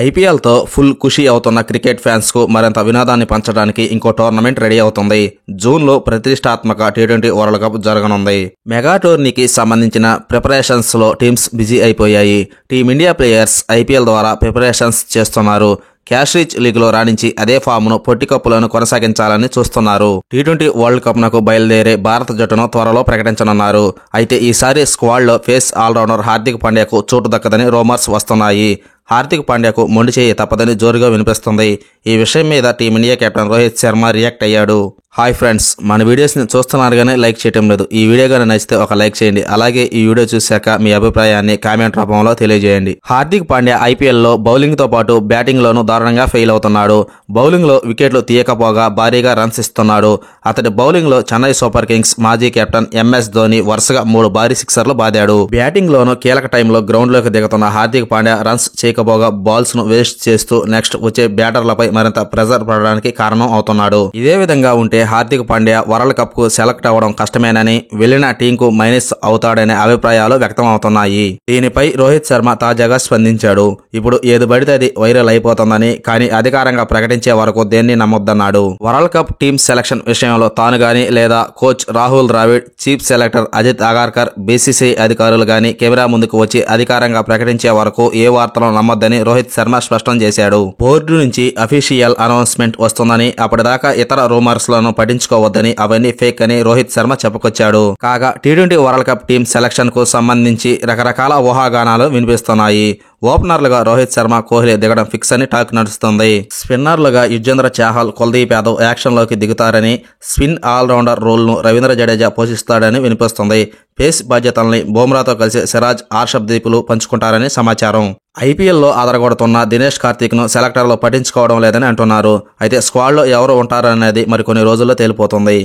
ఐపీఎల్తో full ఖుషి అవుతున్న cricket ఫ్యాన్స్కు మరింత వినోదాన్ని పంచడానికి ఇంకో టోర్నమెంట్ రెడీ అవుతుంది. జూన్లో ప్రతిష్టాత్మక టీ20 వరల్డ్ కప్ జరగనుంది. మెగా టోర్నీకి సంబంధించిన ప్రిపరేషన్స్లో టీమ్స్ బిజీ అయిపోయాయి. టీమిండియా ప్లేయర్స్ ఐపీఎల్ ద్వారా ప్రిపరేషన్స్ చేస్తున్నారు. క్యాష్ రిచ్ లీగ్లో రాణించి అదే ఫామ్ను పొట్టి కప్పులను కొనసాగించాలని చూస్తున్నారు. టీ20 వరల్డ్ కప్ నకు బయలుదేరే భారత జట్టును త్వరలో ప్రకటించనున్నారు. అయితే ఈసారి స్క్వాడ్లో పేస్ ఆల్రౌండర్ హార్దిక్ పాండ్యాకు చోటు దక్కదని రూమర్స్ వస్తున్నాయి. హార్దిక్ పాండ్యాకు మొండి చేయి తప్పదని జోరుగా వినిపిస్తుంది. ఈ విషయం మీద team India captain Rohit Sharma react అయ్యాడు. హాయ్ ఫ్రెండ్స్, మన వీడియోస్ని చూస్తున్నారు కానీ లైక్ చేయటం లేదు. ఈ వీడియో కానీ నచ్చితే ఒక లైక్ చేయండి. అలాగే ఈ వీడియో చూశాక మీ అభిప్రాయాన్ని కామెంట్ రూపంలో తెలియజేయండి. హార్దిక్ పాండ్యా ఐపీఎల్లో బౌలింగ్తో పాటు బ్యాటింగ్లోనూ దారుణంగా ఫెయిల్ అవుతున్నాడు. బౌలింగ్లో వికెట్లు తీయకపోగా భారీగా రన్స్ ఇస్తున్నాడు. అతడి బౌలింగ్లో చెన్నై సూపర్ కింగ్స్ మాజీ కెప్టెన్ ఎంఎస్ ధోని వరుసగా 3 భారీ సిక్సర్లు బాదాడు. బ్యాటింగ్లోనూ కీలక టైంలో గ్రౌండ్లోకి దిగుతున్న హార్దిక్ పాండ్యా రన్స్ చేయకపోగా బాల్స్ను వేస్ట్ చేస్తూ నెక్స్ట్ వచ్చే బ్యాటర్లపై మరింత ప్రెజర్ పడడానికి కారణం అవుతున్నాడు. ఇదే విధంగా ఉంటే హార్దిక్ పాండ్యా వరల్డ్ కప్ కు సెలెక్ట్ అవ్వడం కష్టమేనని, వెళ్లిన టీంకు మైనస్ అవుతాడనే అభిప్రాయాలు వ్యక్తం అవుతున్నాయి. దీనిపై రోహిత్ శర్మ తాజాగా స్పందించాడు. ఇప్పుడు ఏది పడితే అది వైరల్ అయిపోతుందని, కానీ అధికారంగా ప్రకటించే వరకు దేన్ని నమ్మొద్దన్నాడు. వరల్డ్ కప్ టీమ్ సెలక్షన్ విషయంలో తాను గాని లేదా coach Rahul Dravid, chief selector Ajit Agarkar, BCCI అధికారులు గాని కెమెరా ముందుకు వచ్చి అధికారంగా ప్రకటించే వరకు ఏ వార్తలు నమ్మొద్దని రోహిత్ శర్మ స్పష్టం చేశాడు. బోర్డు నుంచి అఫీషియల్ అనౌన్స్మెంట్ వస్తుందని, అప్పటిదాకా ఇతర రూమర్స్ లను పట్టించుకోవద్దని, అవన్నీ ఫేక్ అని రోహిత్ శర్మ చెప్పుకొచ్చాడు. కాగా T20 world cup team selection కు సంబంధించి రకరకాల ఊహాగానాలు వినిపిస్తున్నాయి. ఓపెనర్లుగా రోహిత్ శర్మ, కోహ్లీ దిగడం ఫిక్స్ అని టాక్ నడుస్తుంది. స్పిన్నర్లుగా యుజ్వేంద్ర చాహల్, కుల్దీప్ యాదవ్ యాక్షన్లోకి దిగుతారని, స్పిన్ ఆల్రౌండర్ రోల్ను రవీంద్ర జడేజా పోషిస్తాడని వినిపిస్తుంది. పేస్ బాధ్యతల్ని బుమ్రాతో కలిసి సిరాజ్, హర్షదీప్లు పంచుకుంటారని సమాచారం. ఐపీఎల్లో ఆదరగొడుతున్న దినేష్ కార్తీక్ను సెలెక్టర్లు పట్టించుకోవడం లేదని అంటున్నారు. అయితే స్క్వాడ్లో ఎవరు ఉంటారనేది మరికొన్ని రోజుల్లో తేలిపోతుంది.